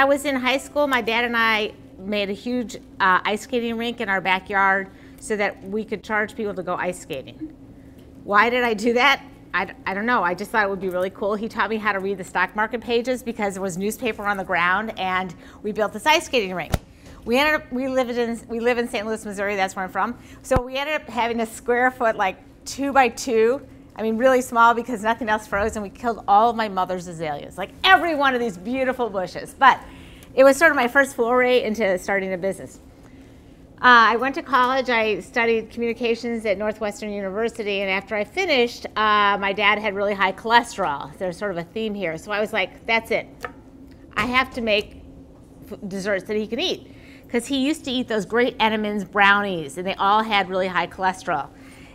I was in high school, my dad and I made a huge ice skating rink in our backyard so that we could charge people to go ice skating. Why did I do that? I don't know. I just thought it would be really cool. He taught me how to read the stock market pages because there was newspaper on the ground, and we built this ice skating rink. We live in St. Louis, Missouri. That's where I'm from. So we ended up having a square foot, like 2 by 2. I mean, really small because nothing else froze, and we killed all of my mother's azaleas, like every one of these beautiful bushes. But it was sort of my first foray into starting a business. I went to college. I studied communications at Northwestern University, and after I finished, my dad had really high cholesterol. There's sort of a theme here. So I was like, that's it. I have to make desserts that he can eat, because he used to eat those great Entenmann's brownies, and they all had really high cholesterol.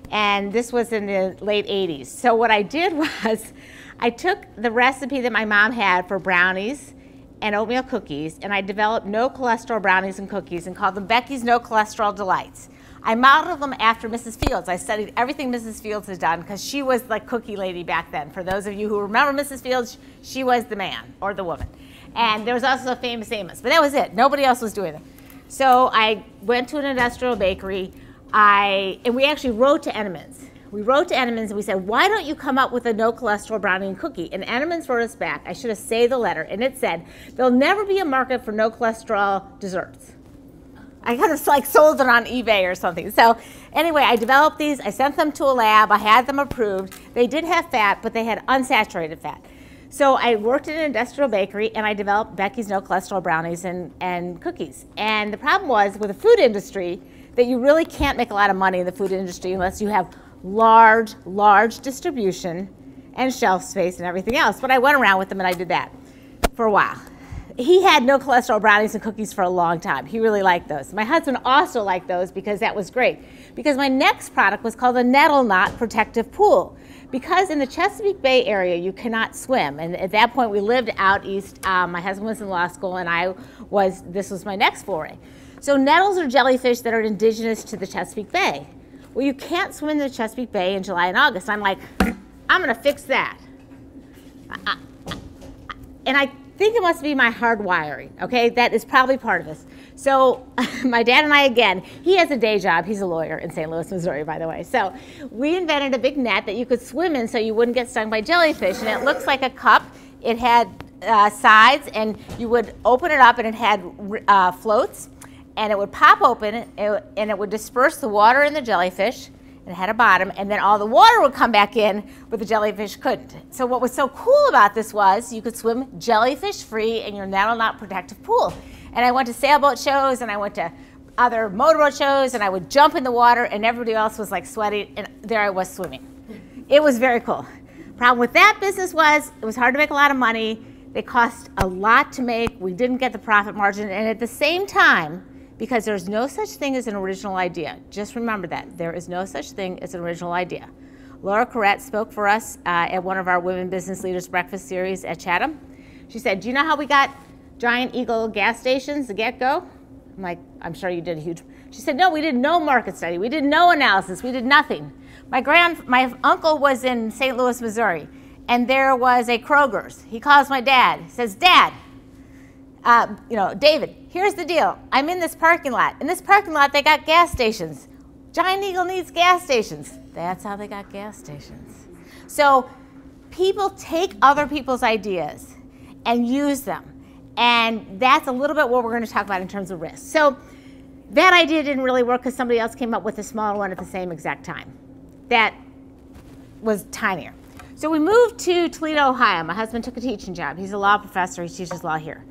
And this was in the late 80s. So what I did was I took the recipe that my mom had for brownies and oatmeal cookies, and I developed no cholesterol brownies and cookies and called them Becky's No Cholesterol Delights. I modeled them after Mrs. Fields. I studied everything Mrs. Fields had done because she was the cookie lady back then. For those of you who remember Mrs. Fields, she was the man or the woman. And there was also a famous Amos, but that was it. Nobody else was doing it. So I went to an industrial bakery, and we actually wrote to Entenmann's. We wrote to Entenmann's and we said, why don't you come up with a no cholesterol brownie and cookie? And Entenmann's wrote us back. I should have saved the letter. And it said, there'll never be a market for no cholesterol desserts. I kind of like sold it on eBay or something. So anyway, I developed these. I sent them to a lab. I had them approved. They did have fat, but they had unsaturated fat. So I worked in an industrial bakery, and I developed Becky's No Cholesterol Brownies and cookies. And the problem was with the food industry that you really can't make a lot of money in the food industry unless you have large distribution and shelf space and everything else. But I went around with them, and I did that for a while. He had no cholesterol brownies and cookies for a long time. He really liked those. My husband also liked those because that was great. Because my next product was called the Nettle Knot Protective Pool. Because in the Chesapeake Bay area, you cannot swim. And at that point, we lived out east. My husband was in law school, and this was my next foray. So nettles are jellyfish that are indigenous to the Chesapeake Bay. Well, you can't swim in the Chesapeake Bay in July and August. I'm like, I'm going to fix that. And I think it must be my hard wiring, okay? That is probably part of this. So my dad and I, again, he has a day job. He's a lawyer in St. Louis, Missouri, by the way. So we invented a big net that you could swim in so you wouldn't get stung by jellyfish. And it looks like a cup. It had sides, and you would open it up, and it had floats. And it would pop open, and it would disperse the water in the jellyfish, and it had a bottom, and then all the water would come back in, but the jellyfish couldn't. So what was so cool about this was you could swim jellyfish-free in your Nettle Knot Protective Pool. And I went to sailboat shows, and I went to other motorboat shows, and I would jump in the water, and everybody else was like sweating, and there I was swimming. It was very cool. Problem with that business was it was hard to make a lot of money. They cost a lot to make. We didn't get the profit margin, and at the same time, because there's no such thing as an original idea. Just remember that. There is no such thing as an original idea. Laura Corrett spoke for us at one of our Women Business Leaders Breakfast series at Chatham. She said, do you know how we got Giant Eagle gas stations, the get-go? I'm like, I'm sure you did a huge... She said, no, we did no market study. We did no analysis. We did nothing. My uncle was in St. Louis, Missouri, and there was a Kroger's. He calls my dad. He says, Dad, David, here's the deal. I'm in this parking lot. In this parking lot, they got gas stations. Giant Eagle needs gas stations. That's how they got gas stations. So people take other people's ideas and use them. And that's a little bit what we're going to talk about in terms of risk. So that idea didn't really work because somebody else came up with a smaller one at the same exact time. That was tinier. So we moved to Toledo, Ohio. My husband took a teaching job. He's a law professor. He teaches law here.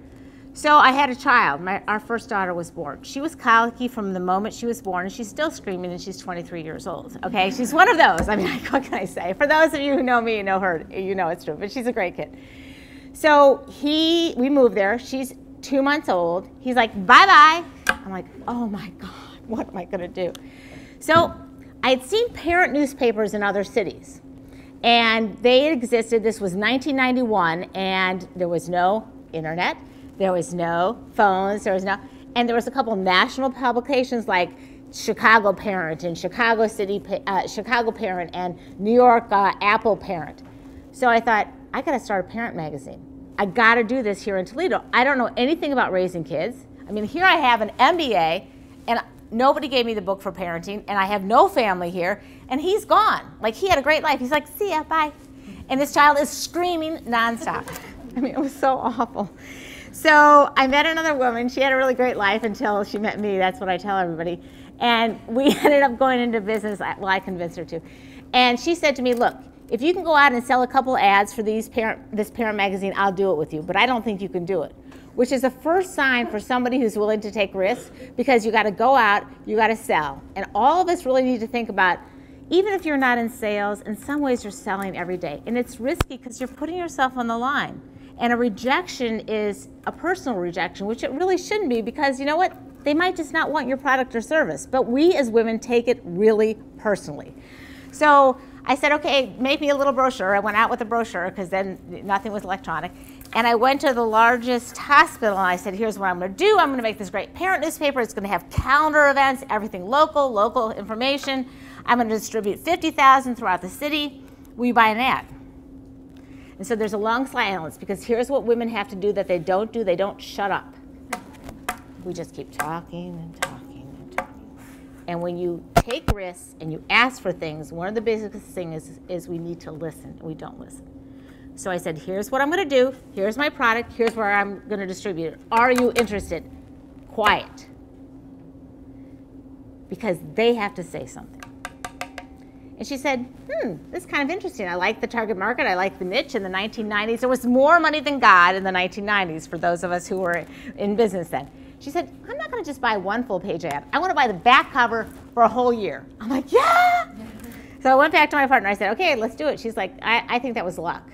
So I had a child. Our first daughter was born. She was colicky from the moment she was born, and she's still screaming, and she's 23 years old. Okay, she's one of those. I mean, what can I say? For those of you who know me, you know her, you know it's true. But she's a great kid. So we moved there. She's 2 months old. He's like, bye-bye. I'm like, oh my God, what am I gonna do? So I had seen parent newspapers in other cities, and they existed. This was 1991, and there was no internet. There was no phones, and there was a couple national publications like Chicago Parent and Chicago Parent and New York Apple Parent. So I thought, I gotta start a parent magazine. I got to do this here in Toledo. I don't know anything about raising kids. I mean, here I have an MBA, and nobody gave me the book for parenting, and I have no family here, and he's gone. Like, he had a great life. He's like, see ya, bye. And this child is screaming nonstop. I mean, it was so awful. So I met another woman. She had a really great life until she met me. That's what I tell everybody. And we ended up going into business. Well, I convinced her to. And she said to me, look, if you can go out and sell a couple ads for this parent magazine, I'll do it with you. But I don't think you can do it. Which is the first sign for somebody who's willing to take risks, because you got to go out, you got to sell. And all of us really need to think about, even if you're not in sales, in some ways you're selling every day. And it's risky because you're putting yourself on the line. And a rejection is a personal rejection, which it really shouldn't be, because you know what? They might just not want your product or service. But we as women take it really personally. So I said, okay, make me a little brochure. I went out with a brochure because then nothing was electronic. And I went to the largest hospital and I said, here's what I'm going to do. I'm going to make this great parent newspaper. It's going to have calendar events, everything local information. I'm going to distribute 50,000 throughout the city. Will you buy an ad? And so there's a long silence, because here's what women have to do that they don't do. They don't shut up. We just keep talking and talking and talking. And when you take risks and you ask for things, one of the biggest things is we need to listen. We don't listen. So I said, here's what I'm going to do. Here's my product. Here's where I'm going to distribute it. Are you interested? Quiet. Because they have to say something. And she said, this is kind of interesting. I like the target market. I like the niche. In the 1990s, there was more money than God in the 1990s for those of us who were in business then. She said, I'm not going to just buy one full-page ad. I want to buy the back cover for a whole year. I'm like, yeah! So I went back to my partner. I said, okay, let's do it. She's like, I think that was luck.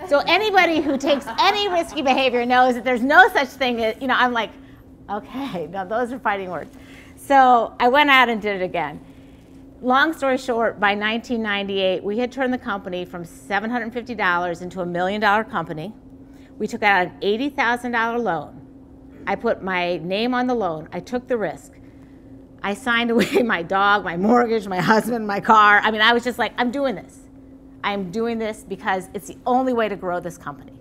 So anybody who takes any risky behavior knows that there's no such thing as, I'm like, okay, no, those are fighting words. So I went out and did it again. Long story short, by 1998, we had turned the company from $750 into $1 million company. We took out an $80,000 loan. I put my name on the loan. I took the risk. I signed away my dog, my mortgage, my husband, my car. I mean, I was just like, I'm doing this. I'm doing this because it's the only way to grow this company.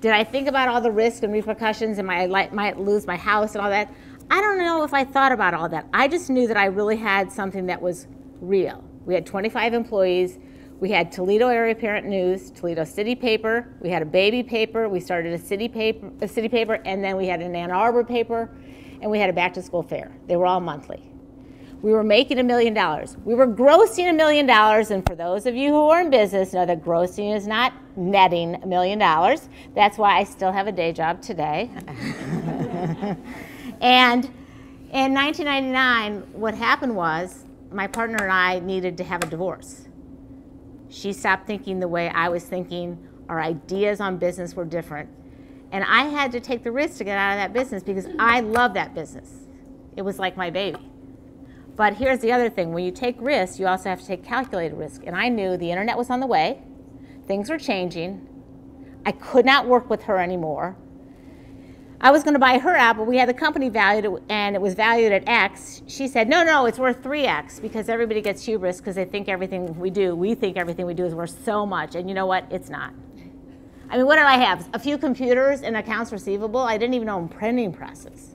Did I think about all the risks and repercussions and I might lose my house and all that? I don't know if I thought about all that. I just knew that I really had something that was real. We had 25 employees. We had Toledo Area Parent News, Toledo City Paper. We had a baby paper. We started a city paper, and then we had an Ann Arbor paper, and we had a back-to-school fair. They were all monthly. We were making $1 million. We were grossing $1 million, and for those of you who are in business know that grossing is not netting $1 million. That's why I still have a day job today. And in 1999, what happened was my partner and I needed to have a divorce. She stopped thinking the way I was thinking. Our ideas on business were different. And I had to take the risk to get out of that business because I love that business. It was like my baby. But here's the other thing. When you take risks, you also have to take calculated risk. And I knew the internet was on the way. Things were changing. I could not work with her anymore. I was going to buy her out, but we had the company valued, and it was valued at X. She said, no, it's worth 3X, because everybody gets hubris because they think everything we think everything we do is worth so much. And you know what? It's not. I mean, what did I have? A few computers and accounts receivable? I didn't even own printing presses.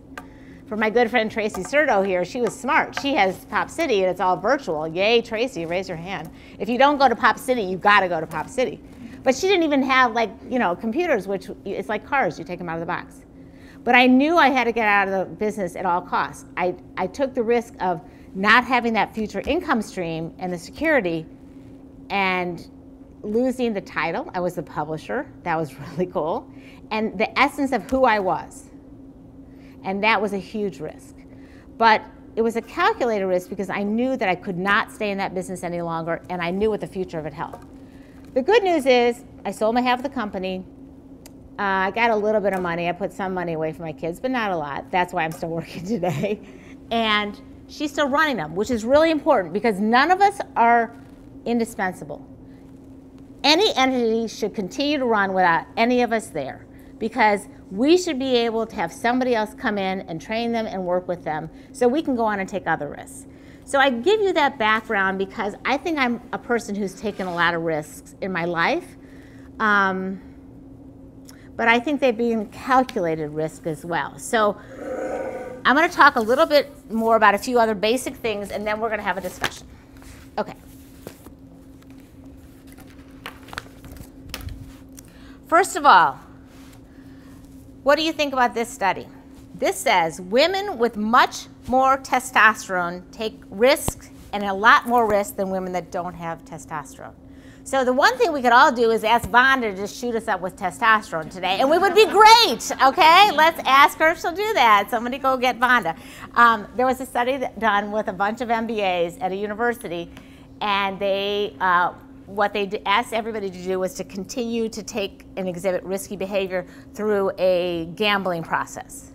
For my good friend Tracy Serto here, she was smart. She has Pop City, and it's all virtual. Yay, Tracy, raise your hand. If you don't go to Pop City, you've got to go to Pop City. But she didn't even have, computers, which it's like cars. You take them out of the box. But I knew I had to get out of the business at all costs. I took the risk of not having that future income stream and the security and losing the title. I was the publisher. That was really cool. And the essence of who I was. And that was a huge risk. But it was a calculated risk because I knew that I could not stay in that business any longer, and I knew what the future of it held. The good news is I sold my half of the company. I got a little bit of money. I put some money away for my kids, but not a lot. That's why I'm still working today. And she's still running them, which is really important because none of us are indispensable. Any entity should continue to run without any of us there because we should be able to have somebody else come in and train them and work with them so we can go on and take other risks. So I give you that background because I think I'm a person who's taken a lot of risks in my life. but I think they've been calculated risk as well. So I'm going to talk a little bit more about a few other basic things, and then we're going to have a discussion. Okay. First of all, what do you think about this study? This says women with much more testosterone take risks, and a lot more risk than women that don't have testosterone. So the one thing we could all do is ask Vonda to just shoot us up with testosterone today, and we would be great, okay? Let's ask her if she'll do that. Somebody go get Vonda. There was a study done with a bunch of MBAs at a university, and what they asked everybody to do was to continue to take and exhibit risky behavior through a gambling process.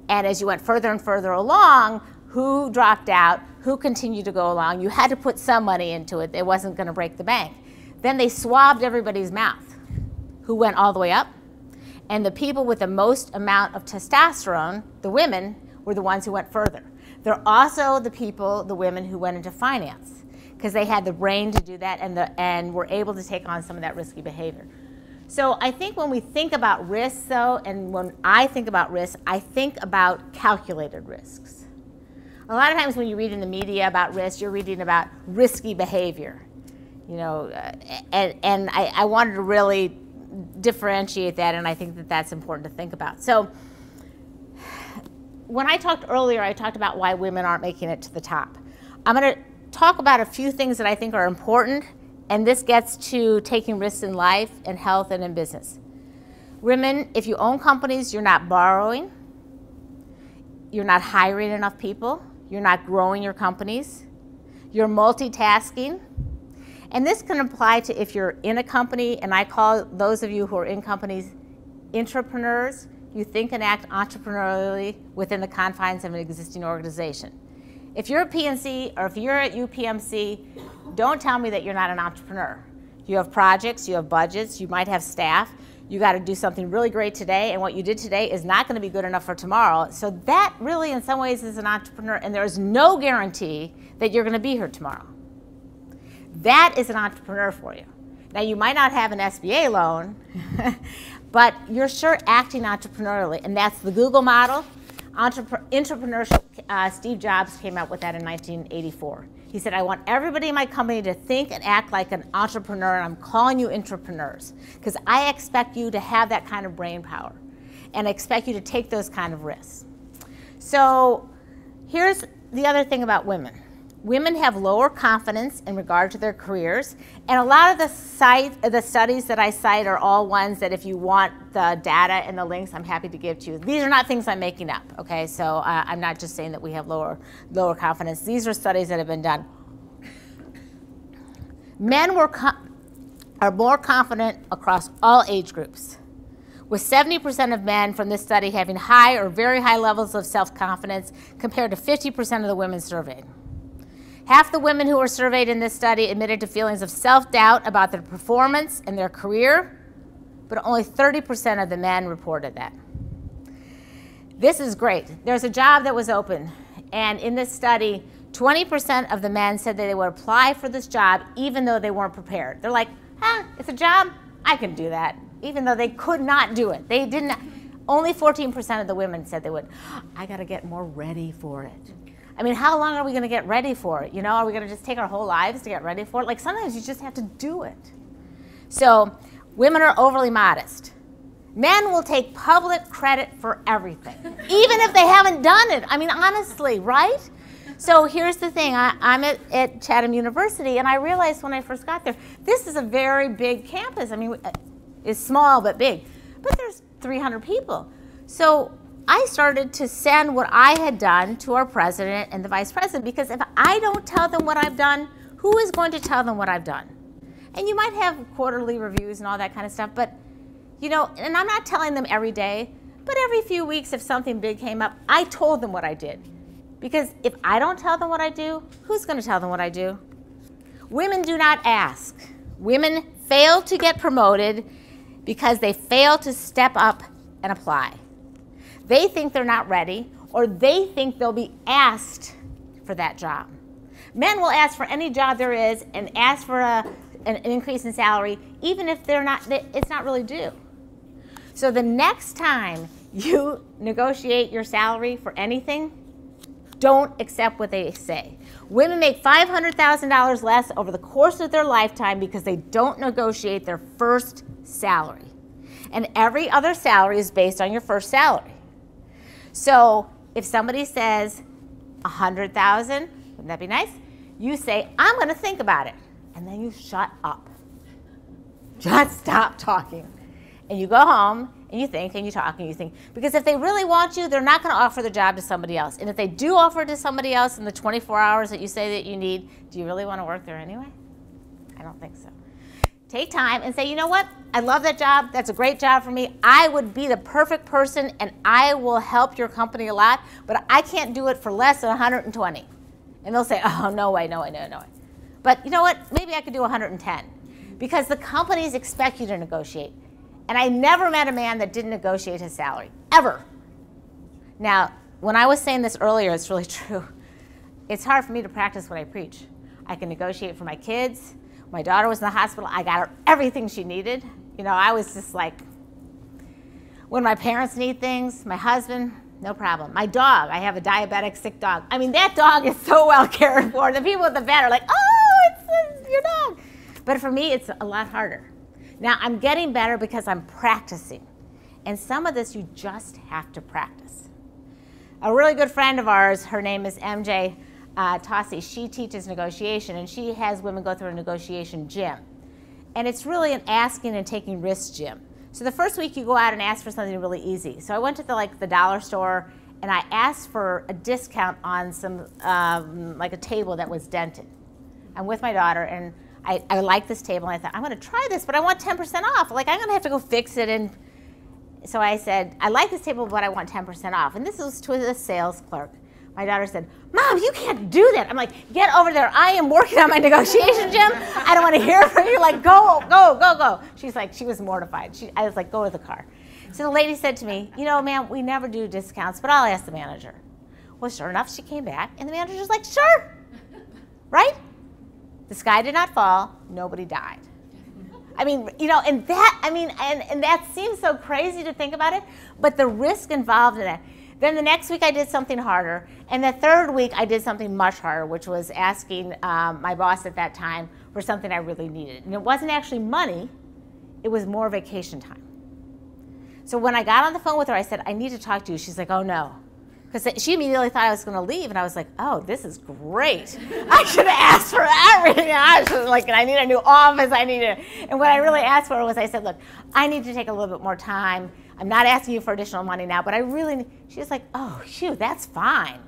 And as you went further and further along, who dropped out, who continued to go along, you had to put some money into it. It wasn't going to break the bank. Then they swabbed everybody's mouth, who went all the way up. And the people with the most amount of testosterone, the women, were the ones who went further. They're also the women who went into finance, because they had the brain to do that and were able to take on some of that risky behavior. So I think when we think about risks, though, and when I think about risks, I think about calculated risks. A lot of times when you read in the media about risk, you're reading about risky behavior. You know, and I wanted to really differentiate that, and I think that that's important to think about. So when I talked earlier, I talked about why women aren't making it to the top. I'm going to talk about a few things that I think are important, and this gets to taking risks in life and health and in business. Women, if you own companies, you're not borrowing, you're not hiring enough people, you're not growing your companies, you're multitasking. And this can apply to if you're in a company, and I call those of you who are in companies intrapreneurs. You think and act entrepreneurially within the confines of an existing organization. If you're a PNC or if you're at UPMC, don't tell me that you're not an entrepreneur. You have projects, you have budgets, you might have staff. You got to do something really great today, and what you did today is not going to be good enough for tomorrow. So that really, in some ways, is an entrepreneur, and there is no guarantee that you're going to be here tomorrow. That is an entrepreneur for you. Now, you might not have an SBA loan, but you're sure acting entrepreneurially, and that's the Google model. Entrepreneurship, Steve Jobs came out with that in 1984. He said, I want everybody in my company to think and act like an entrepreneur, and I'm calling you intrapreneurs, because I expect you to have that kind of brain power, and I expect you to take those kind of risks. So here's the other thing about women. Women have lower confidence in regard to their careers, and a lot of the studies that I cite are all ones that if you want the data and the links, I'm happy to give to you. These are not things I'm making up, okay? So I'm not just saying that we have lower confidence. These are studies that have been done. Men are more confident across all age groups, with 70% of men from this study having high or very high levels of self-confidence compared to 50% of the women surveyed. Half the women who were surveyed in this study admitted to feelings of self-doubt about their performance and their career, but only 30% of the men reported that. This is great. There's a job that was open, and in this study, 20% of the men said that they would apply for this job even though they weren't prepared. They're like, it's a job, I can do that, even though they could not do it. They didn't. Only 14% of the women said they would. I got to get more ready for it. I mean, how long are we going to get ready for it? You know, are we going to just take our whole lives to get ready for it? Like, sometimes you just have to do it. So women are overly modest. Men will take public credit for everything, even if they haven't done it. I mean, honestly, right? So here's the thing. I'm at Chatham University, and I realized when I first got there, this is a very big campus. I mean, it's small but big. But there's 300 people. So I started to send what I had done to our president and the vice president, because if I don't tell them what I've done, who is going to tell them what I've done? And you might have quarterly reviews and all that kind of stuff, but, you know, and I'm not telling them every day, but every few weeks if something big came up, I told them what I did. Because if I don't tell them what I do, who's going to tell them what I do? Women do not ask. Women fail to get promoted because they fail to step up and apply. They think they're not ready, or they think they'll be asked for that job. Men will ask for any job there is and ask for an increase in salary, even if it's not really due. So the next time you negotiate your salary for anything, don't accept what they say. Women make $500,000 less over the course of their lifetime because they don't negotiate their first salary. And every other salary is based on your first salary. So if somebody says $100,000, wouldn't that be nice? You say, I'm going to think about it. And then you shut up. Just stop talking. And you go home and you think and you talk and you think. Because if they really want you, they're not going to offer the job to somebody else. And if they do offer it to somebody else in the 24 hours that you say that you need, do you really want to work there anyway? I don't think so. Take time and say, you know what? I love that job. That's a great job for me. I would be the perfect person and I will help your company a lot, but I can't do it for less than 120. And they'll say, oh, no way, no way, no way, no way. But you know what? Maybe I could do 110 because the companies expect you to negotiate. And I never met a man that didn't negotiate his salary, ever. Now, when I was saying this earlier, it's really true. It's hard for me to practice what I preach. I can negotiate for my kids. My daughter was in the hospital. I got her everything she needed. You know, I was just like, when my parents need things, my husband, no problem. My dog, I have a diabetic sick dog. I mean, that dog is so well cared for. The people at the vet are like, oh, it's your dog. But for me, it's a lot harder. Now, I'm getting better because I'm practicing. And some of this you just have to practice. A really good friend of ours, her name is MJ Tossi, she teaches negotiation, and she has women go through a negotiation gym. And it's really an asking and taking risks gym. So the first week you go out and ask for something really easy. So I went to the dollar store and I asked for a discount on some, like a table that was dented. I'm with my daughter and I like this table and I thought, I'm gonna try this, but I want 10% off. Like I'm gonna have to go fix it. And so I said, I like this table, but I want 10% off. And this was to a sales clerk. My daughter said, Mom, you can't do that. I'm like, get over there. I am working on my negotiation gym. I don't want to hear from you. Like, go, go, go, go. She's like, she was mortified. I was like, go to the car. So the lady said to me, you know, ma'am, we never do discounts, but I'll ask the manager. Well, sure enough, she came back, and the manager's like, sure. Right? The sky did not fall. Nobody died. I mean, you know, and that, I mean, and that seems so crazy to think about it, but the risk involved in that. Then the next week I did something harder, and the third week I did something much harder, which was asking my boss at that time for something I really needed. And it wasn't actually money, it was more vacation time. So when I got on the phone with her, I said, I need to talk to you. She's like, oh no. Because she immediately thought I was gonna leave, and I was like, oh, this is great. I should have asked for everything. I was like, I need a new office, and what I really asked for was, I said, look, I need to take a little bit more time. I'm not asking you for additional money now, but I really, she's like, oh, shoot, that's fine.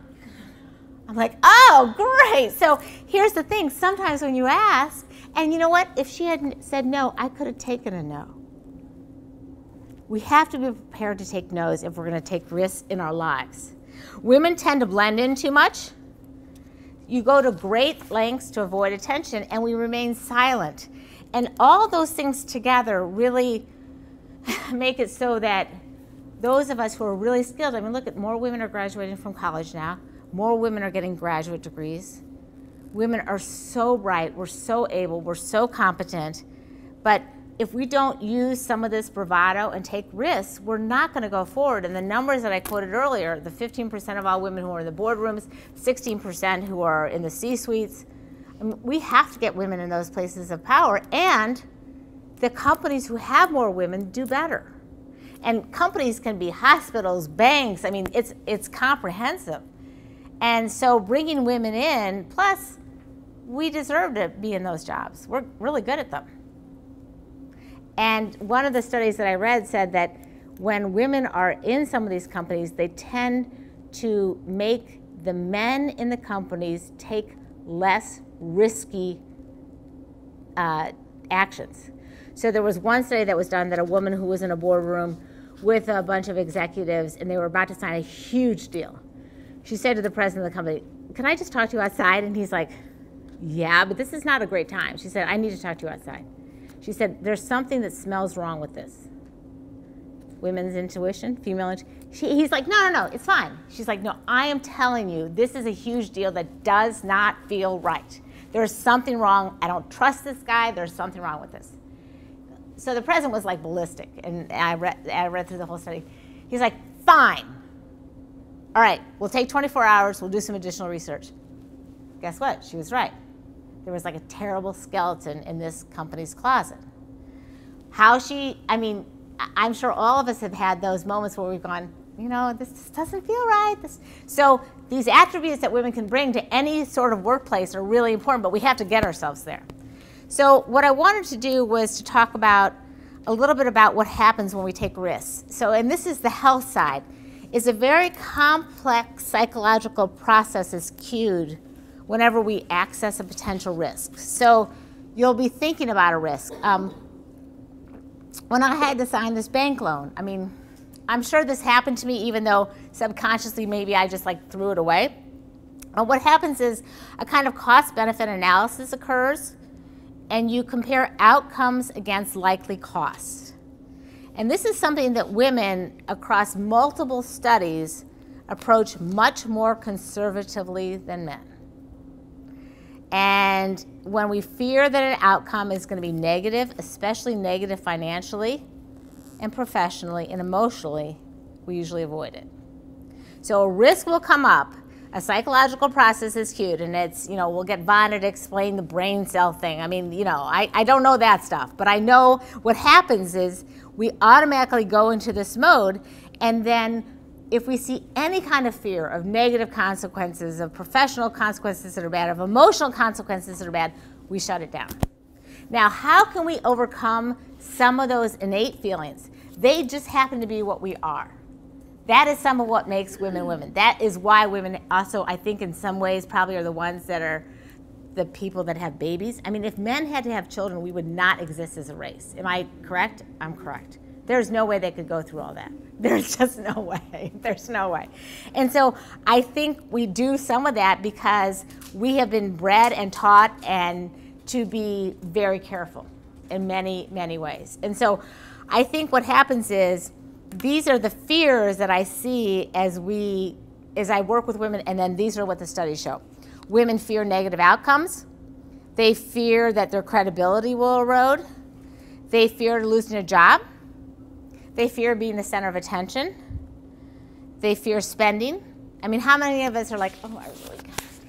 I'm like, oh, great. So here's the thing. Sometimes when you ask, and you know what? If she had said no, I could have taken a no. We have to be prepared to take no's if we're going to take risks in our lives. Women tend to blend in too much. You go to great lengths to avoid attention, and we remain silent. And all those things together really make it so that those of us who are really skilled, I mean, look at more women are graduating from college now. More women are getting graduate degrees. Women are so bright, we're so able, we're so competent. But if we don't use some of this bravado and take risks, we're not going to go forward. And the numbers that I quoted earlier, the 15% of all women who are in the boardrooms, 16% who are in the C-suites, I mean, we have to get women in those places of power, and the companies who have more women do better. And companies can be hospitals, banks, I mean, it's comprehensive. And so bringing women in, plus we deserve to be in those jobs. We're really good at them. And one of the studies that I read said that when women are in some of these companies, they tend to make the men in the companies take less risky actions. So there was one study that was done that a woman who was in a boardroom with a bunch of executives, and they were about to sign a huge deal. She said to the president of the company, can I just talk to you outside? And he's like, yeah, but this is not a great time. She said, I need to talk to you outside. She said, there's something that smells wrong with this. Women's intuition, female intuition. He's like, no, no, no, it's fine. She's like, no, I am telling you, this is a huge deal that does not feel right. There's something wrong. I don't trust this guy. There's something wrong with this. So the president was like ballistic, and I read through the whole study. He's like, fine. All right, we'll take 24 hours. We'll do some additional research. Guess what? She was right. There was like a terrible skeleton in this company's closet. I mean, I'm sure all of us have had those moments where we've gone, you know, this doesn't feel right. So these attributes that women can bring to any sort of workplace are really important, but we have to get ourselves there. So what I wanted to do was to talk about a little bit about what happens when we take risks. So, and this is the health side, is a very complex psychological process is cued whenever we access a potential risk. So you'll be thinking about a risk. When I had to sign this bank loan, I mean, I'm sure this happened to me even though subconsciously maybe I just like threw it away. And what happens is a kind of cost-benefit analysis occurs, and you compare outcomes against likely costs. And this is something that women across multiple studies approach much more conservatively than men. And when we fear that an outcome is going to be negative, especially negative financially and professionally and emotionally, we usually avoid it. So a risk will come up, a psychological process is cued, and it's, you know, we'll get Vonna to explain the brain cell thing. I mean, you know, I don't know that stuff, but I know what happens is we automatically go into this mode, and then if we see any kind of fear of negative consequences, of professional consequences that are bad, of emotional consequences that are bad, we shut it down. Now, how can we overcome some of those innate feelings? They just happen to be what we are. That is some of what makes women women. That is why women also, I think in some ways, probably are the ones that are the people that have babies. I mean, if men had to have children, we would not exist as a race. Am I correct? I'm correct. There's no way they could go through all that. There's just no way. There's no way. And so I think we do some of that because we have been bred and taught and to be very careful in many, many ways. And so I think what happens is these are the fears that I see as I work with women, and then these are what the studies show. Women fear negative outcomes. They fear that their credibility will erode. They fear losing a job. They fear being the center of attention. They fear spending. I mean, how many of us are like, oh,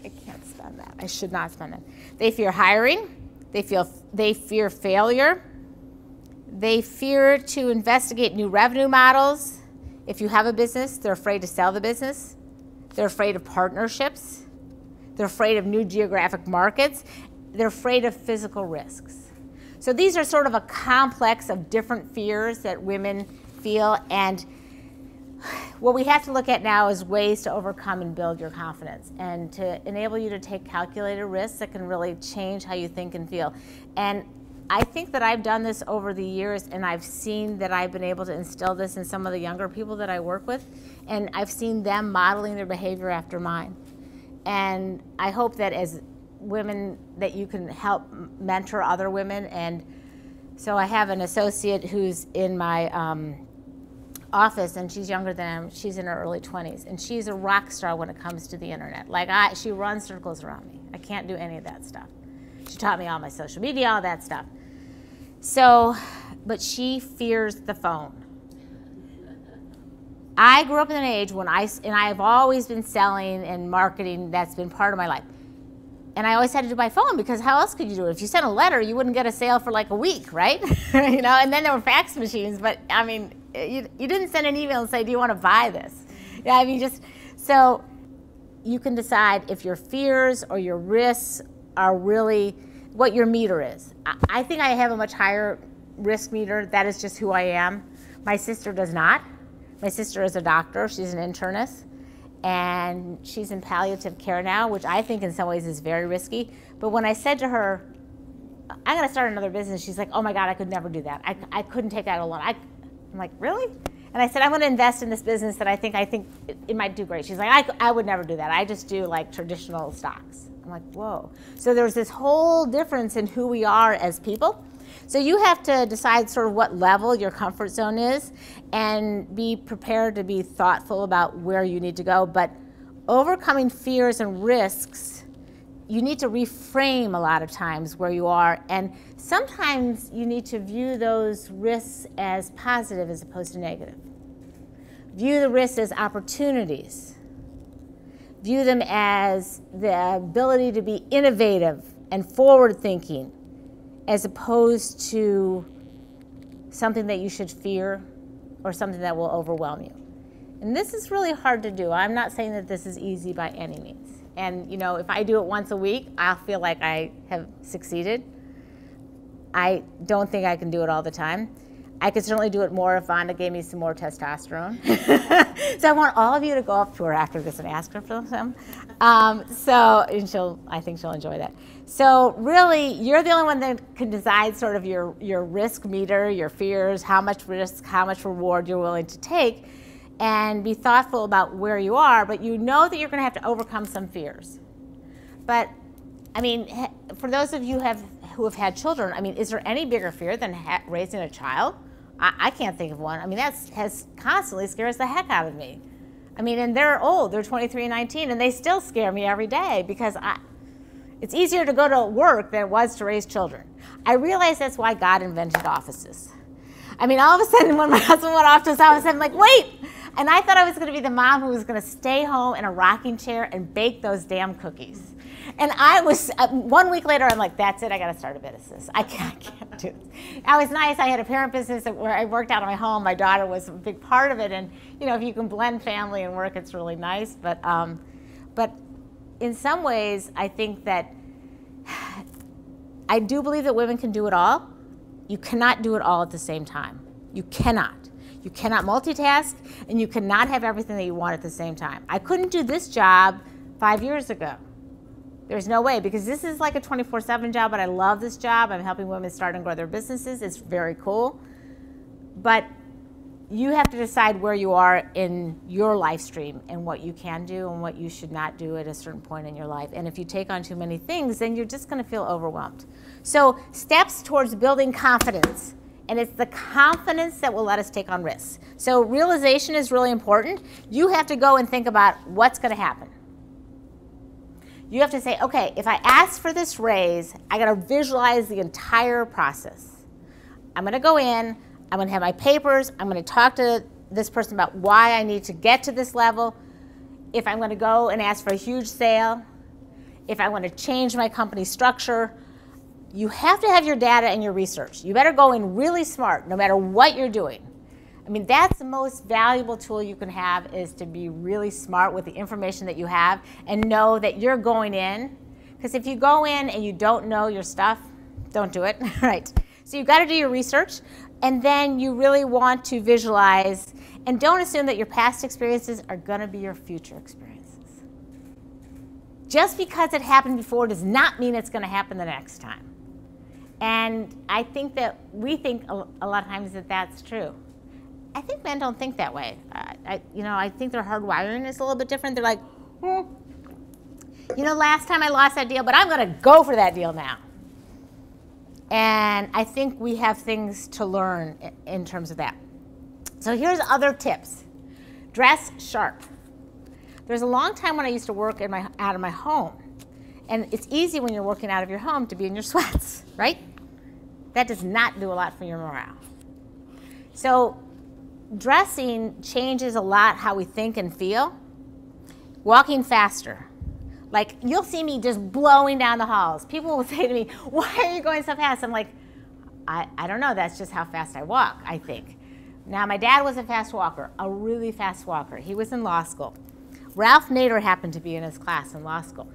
I can't spend that. I should not spend it. They fear hiring. They fear failure. They fear to investigate new revenue models. If you have a business, they're afraid to sell the business. They're afraid of partnerships. They're afraid of new geographic markets. They're afraid of physical risks. So these are sort of a complex of different fears that women feel, and what we have to look at now is ways to overcome and build your confidence and to enable you to take calculated risks that can really change how you think and feel. And I think that I've done this over the years, and I've seen that I've been able to instill this in some of the younger people that I work with, and I've seen them modeling their behavior after mine. And I hope that as women that you can help mentor other women. And so I have an associate who's in my office, and she's younger than I am. She's in her early 20s, and she's a rock star when it comes to the internet. Like she runs circles around me. I can't do any of that stuff. She taught me all my social media, all that stuff. So, but she fears the phone. I grew up in an age when I've always been selling and marketing. That's been part of my life. And I always had to do by phone, because how else could you do it? If you sent a letter, you wouldn't get a sale for like a week, right? You know, and then there were fax machines, but I mean, you didn't send an email and say, do you want to buy this? Yeah, I mean, so you can decide if your fears or your risks are really what your meter is. I think I have a much higher risk meter. That is just who I am. My sister does not. My sister is a doctor. She's an internist. And she's in palliative care now, which I think in some ways is very risky. But when I said to her, I'm going to start another business, she's like, oh my God, I could never do that. I couldn't take out a loan. I'm like, really? And I said, I'm going to invest in this business that I think it might do great. She's like, I would never do that. I just do like traditional stocks. I'm like, whoa. So there's this whole difference in who we are as people. So you have to decide sort of what level your comfort zone is and be prepared to be thoughtful about where you need to go. But overcoming fears and risks, you need to reframe a lot of times where you are, and sometimes you need to view those risks as positive as opposed to negative. View the risks as opportunities. View them as the ability to be innovative and forward-thinking as opposed to something that you should fear or something that will overwhelm you. And this is really hard to do. I'm not saying that this is easy by any means. And, you know, if I do it once a week, I'll feel like I have succeeded. I don't think I can do it all the time. I could certainly do it more if Vonda gave me some more testosterone. So I want all of you to go up to her after this and ask her for some. And I think she'll enjoy that. So really, you're the only one that can decide sort of your risk meter, your fears, how much risk, how much reward you're willing to take, and be thoughtful about where you are, but you know that you're going to have to overcome some fears. But, I mean, for those of you who have had children, I mean, is there any bigger fear than raising a child? I can't think of one. I mean, has constantly scares the heck out of me. I mean, and they're old. They're 23 and 19, and they still scare me every day because it's easier to go to work than it was to raise children. I realize that's why God invented offices. I mean, all of a sudden, when my husband went off to his office, I'm like, wait! And I thought I was going to be the mom who was going to stay home in a rocking chair and bake those damn cookies. And I was, 1 week later, I'm like, that's it, I got to start a business. I can't do this. I was nice. I had a parent business where I worked out of my home. My daughter was a big part of it. And, you know, if you can blend family and work, it's really nice. But in some ways, I think that I do believe that women can do it all. You cannot do it all at the same time. You cannot. You cannot multitask, and you cannot have everything that you want at the same time. I couldn't do this job 5 years ago. There's no way, because this is like a 24/7 job, but I love this job. I'm helping women start and grow their businesses. It's very cool. But you have to decide where you are in your life stream and what you can do and what you should not do at a certain point in your life. And if you take on too many things, then you're just going to feel overwhelmed. So steps towards building confidence. And it's the confidence that will let us take on risks. So realization is really important. You have to go and think about what's going to happen. You have to say, okay, if I ask for this raise, I got to visualize the entire process. I'm going to go in, I'm going to have my papers, I'm going to talk to this person about why I need to get to this level, if I'm going to go and ask for a huge sale, if I want to change my company structure. You have to have your data and your research. You better go in really smart no matter what you're doing. I mean, that's the most valuable tool you can have, is to be really smart with the information that you have and know that you're going in. Because if you go in and you don't know your stuff, don't do it, right? So you've got to do your research, and then you really want to visualize, and don't assume that your past experiences are going to be your future experiences. Just because it happened before does not mean it's going to happen the next time. And I think that we think a lot of times that that's true. I think men don't think that way. I think their hardwiring is a little bit different. They're like, last time I lost that deal, but I'm going to go for that deal now. And I think we have things to learn in terms of that. So here's other tips. Dress sharp. There's a long time when I used to work out of my home. And it's easy when you're working out of your home to be in your sweats, right? That does not do a lot for your morale. So dressing changes a lot how we think and feel. Walking faster. Like, you'll see me just blowing down the halls. People will say to me, why are you going so fast? I'm like, I don't know. That's just how fast I walk, I think. Now, my dad was a fast walker, a really fast walker. He was in law school. Ralph Nader happened to be in his class in law school.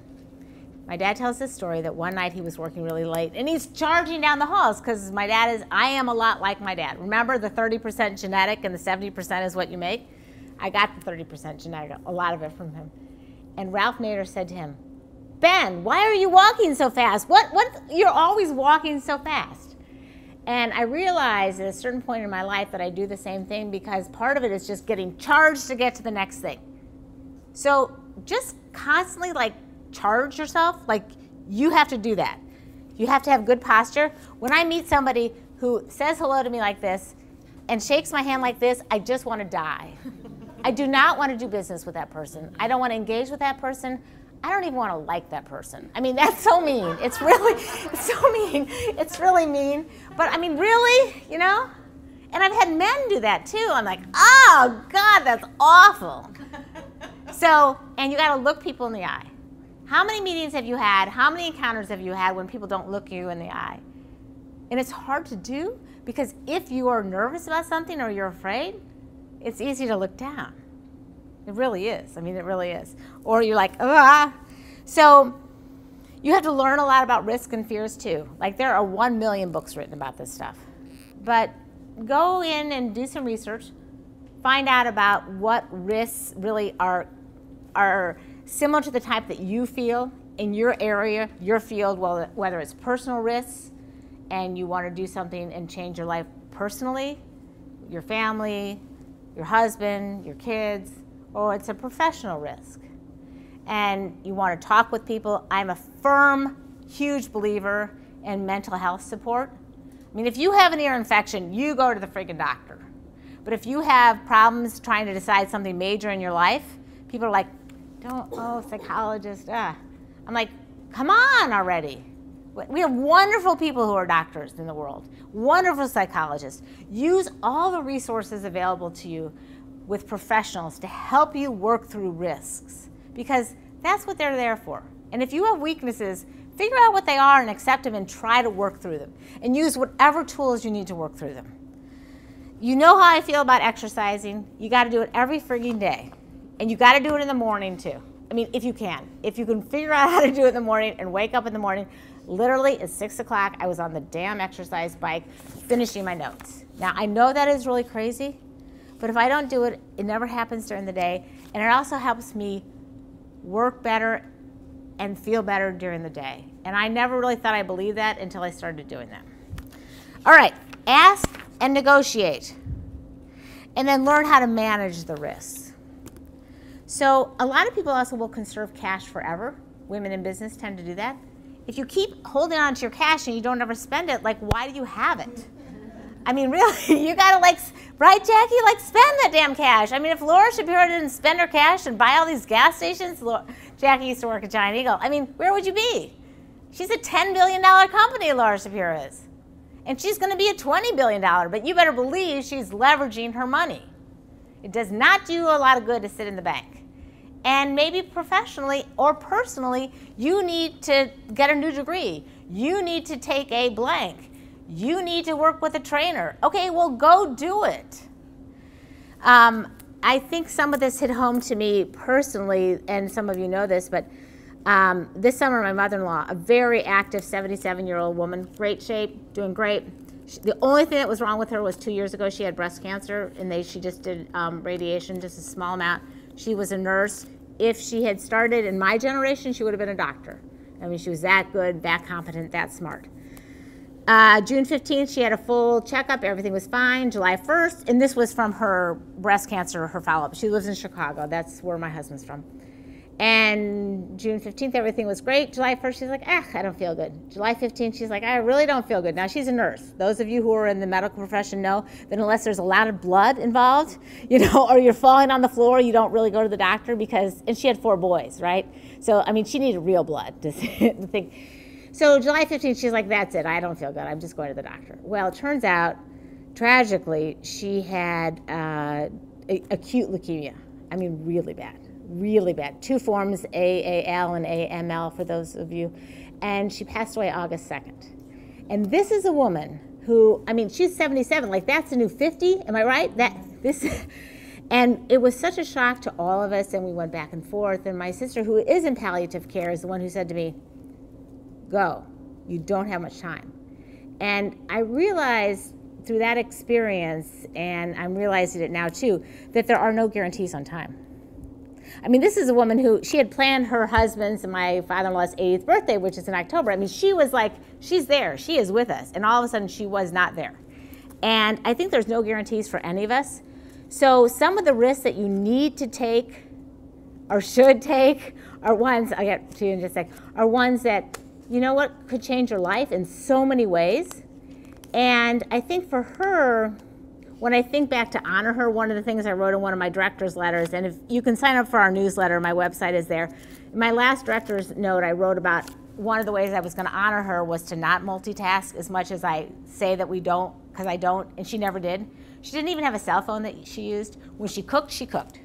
My dad tells this story that one night he was working really late, and he's charging down the halls because I am a lot like my dad. Remember the 30% genetic and the 70% is what you make? I got the 30% genetic, a lot of it from him. And Ralph Nader said to him, Ben, why are you walking so fast? You're always walking so fast. And I realized at a certain point in my life that I do the same thing, because part of it is just getting charged to get to the next thing. So just constantly charge yourself. You have to do that. You have to have good posture. When I meet somebody who says hello to me like this and shakes my hand like this, I just want to die. I do not want to do business with that person. I don't want to engage with that person. I don't even want to like that person. I mean, that's so mean. It's so mean. It's really mean. But I mean, really, you know? And I've had men do that too. I'm like, oh God, that's awful. So, and you got to look people in the eye. How many meetings have you had? How many encounters have you had when people don't look you in the eye? And it's hard to do because if you are nervous about something or you're afraid, it's easy to look down. It really is. I mean, it really is. Or you're like, ah. So you have to learn a lot about risk and fears too. Like there are 1 million books written about this stuff. But go in and do some research. Find out about what risks really are similar to the type that you feel in your area, your field, whether it's personal risks and you want to do something and change your life personally, your family, your husband, your kids, or it's a professional risk. And you want to talk with people. I'm a firm, huge believer in mental health support. I mean, if you have an ear infection, you go to the friggin' doctor. But if you have problems trying to decide something major in your life, people are like, psychologist, I'm like, come on already. We have wonderful people who are doctors in the world, wonderful psychologists. Use all the resources available to you with professionals to help you work through risks because that's what they're there for. And if you have weaknesses, figure out what they are and accept them and try to work through them and use whatever tools you need to work through them. You know how I feel about exercising. You got to do it every frigging day. And you got to do it in the morning too. I mean, if you can. If you can figure out how to do it in the morning and wake up in the morning, literally at 6 o'clock, I was on the damn exercise bike finishing my notes. Now, I know that is really crazy, but if I don't do it, it never happens during the day. And it also helps me work better and feel better during the day. And I never really thought I believed that until I started doing that. All right, ask and negotiate. And then learn how to manage the risks. So a lot of people also will conserve cash forever. Women in business tend to do that. If you keep holding on to your cash and you don't ever spend it, like, why do you have it? I mean, really, you gotta right, Jackie? Spend that damn cash. I mean, if Laura Shapiro didn't spend her cash and buy all these gas stations, Jackie used to work at Giant Eagle. I mean, where would you be? She's a $10 billion company, Laura Shapiro is. And she's gonna be a $20 billion, but you better believe she's leveraging her money. It does not do a lot of good to sit in the bank. And maybe professionally or personally, you need to get a new degree. You need to take a blank. You need to work with a trainer. Okay, well, go do it. I think some of this hit home to me personally, and some of you know this, but this summer my mother-in-law, a very active 77-year-old woman, great shape, doing great. The only thing that was wrong with her was 2 years ago she had breast cancer, and she just did radiation, just a small amount. She was a nurse. If she had started in my generation, she would have been a doctor. I mean, she was that good, that competent, that smart. June 15th, she had a full checkup. Everything was fine. July 1st, and this was from her breast cancer, her follow-up. She lives in Chicago. That's where my husband's from. And June 15th, everything was great. July 1st, she's like, I don't feel good. July 15th, she's like, I really don't feel good. Now, she's a nurse. Those of you who are in the medical profession know that unless there's a lot of blood involved, or you're falling on the floor, you don't really go to the doctor and she had 4 boys, right? So, I mean, she needed real blood to think. So July 15th, she's like, that's it. I don't feel good. I'm just going to the doctor. Well, it turns out, tragically, she had acute leukemia. I mean, really bad. Really bad. 2 forms, AAL and AML for those of you. And she passed away August 2nd. And this is a woman who, I mean, she's 77, that's a new 50, am I right? And it was such a shock to all of us, and we went back and forth. And my sister, who is in palliative care, is the one who said to me, go, you don't have much time. And I realized through that experience, and I'm realizing it now too, that there are no guarantees on time. I mean, this is a woman who, she had planned her husband's and my father-in-law's 80th birthday, which is in October. I mean, she was like, she's there, she is with us. And all of a sudden, she was not there. And I think there's no guarantees for any of us. So some of the risks that you need to take or should take are ones, I'll get to you in just a sec, are ones that, you know what, could change your life in so many ways. And I think for her, when I think back to honor her, one of the things I wrote in one of my director's letters, and if you can sign up for our newsletter, my website is there. In my last director's note, I wrote about one of the ways I was going to honor her was to not multitask as much as I say that we don't, because I don't, and she never did. She didn't even have a cell phone that she used. When she cooked, she cooked.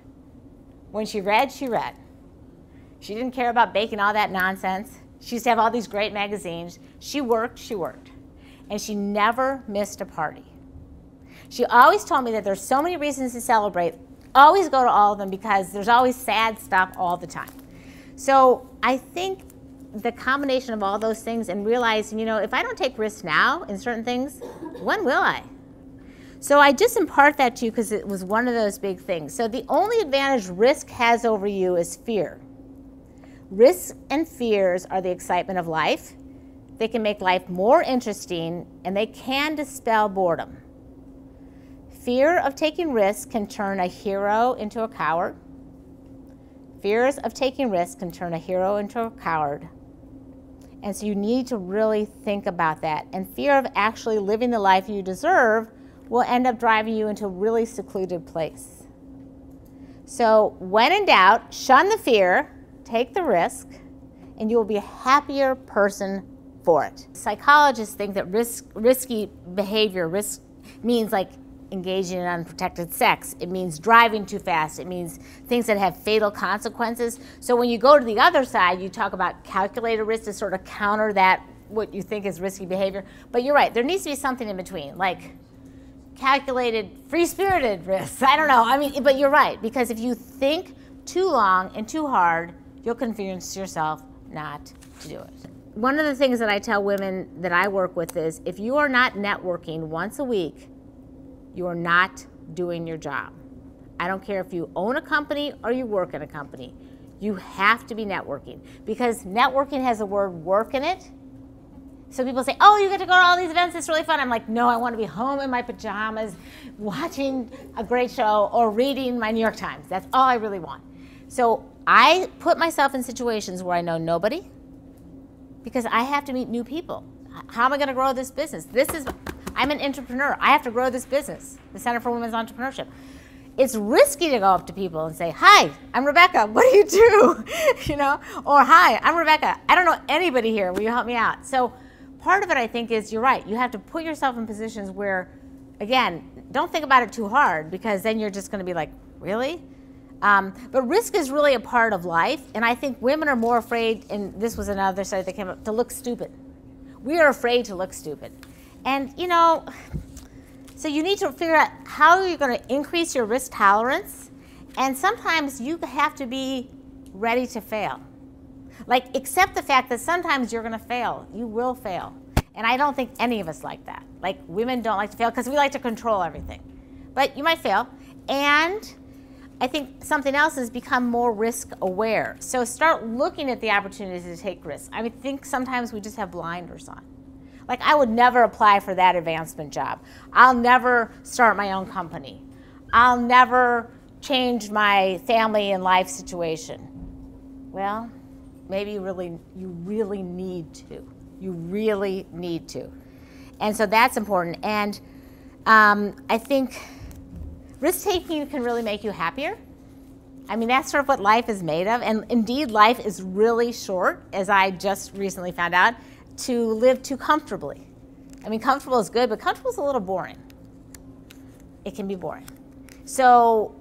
When she read, she read. She didn't care about baking all that nonsense. She used to have all these great magazines. She worked. And she never missed a party. She always told me that there's so many reasons to celebrate. Always go to all of them because there's always sad stuff all the time. So I think the combination of all those things and realizing, you know, if I don't take risks now in certain things, when will I? So I just impart that to you because it was one of those big things. So the only advantage risk has over you is fear. Risks and fears are the excitement of life. They can make life more interesting, and they can dispel boredom. Fear of taking risks can turn a hero into a coward. Fears of taking risks can turn a hero into a coward. And so you need to really think about that. And fear of actually living the life you deserve will end up driving you into a really secluded place. So when in doubt, shun the fear, take the risk, and you will be a happier person for it. Psychologists think that risky behavior, risk means like engaging in unprotected sex. It means driving too fast. It means things that have fatal consequences. So when you go to the other side, you talk about calculated risk to sort of counter that, what you think is risky behavior. But you're right, there needs to be something in between, like calculated, free-spirited risks. I don't know, I mean, but you're right, because if you think too long and too hard, you'll convince yourself not to do it. One of the things that I tell women that I work with is, if you are not networking once a week, you are not doing your job. I don't care if you own a company or you work in a company. You have to be networking, because networking has the word work in it. So people say, oh, you get to go to all these events, it's really fun. I'm like, no, I want to be home in my pajamas, watching a great show or reading my New York Times. That's all I really want. So I put myself in situations where I know nobody, because I have to meet new people. How am I going to grow this business? I'm an entrepreneur. I have to grow this business, the Center for Women's Entrepreneurship. It's risky to go up to people and say, hi, I'm Rebecca, what do you do? You know, or hi, I'm Rebecca, I don't know anybody here, will you help me out? So part of it, I think, is you're right. You have to put yourself in positions where, again, don't think about it too hard, because then you're just going to be like, really? But risk is really a part of life, and I think women are more afraid, and this was another study that came up, to look stupid. We are afraid to look stupid. And, you know, so you need to figure out how you're going to increase your risk tolerance, and sometimes you have to be ready to fail. Like, accept the fact that sometimes you're going to fail. You will fail. And I don't think any of us like that. Like, women don't like to fail because we like to control everything. But you might fail. And I think something else is become more risk aware. So start looking at the opportunities to take risks. I mean, think sometimes we just have blinders on. Like, I would never apply for that advancement job. I'll never start my own company. I'll never change my family and life situation. Well, maybe you really need to. You really need to. And so that's important. And I think risk-taking can really make you happier. I mean, that's sort of what life is made of. And indeed, life is really short, as I just recently found out, to live too comfortably. I mean, comfortable is good, but comfortable is a little boring. It can be boring. So,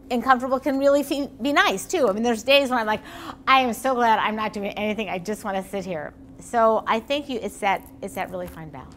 and comfortable can really be nice too. I mean, there's days when I'm like, I am so glad I'm not doing anything. I just want to sit here. So I think it's that really fine balance.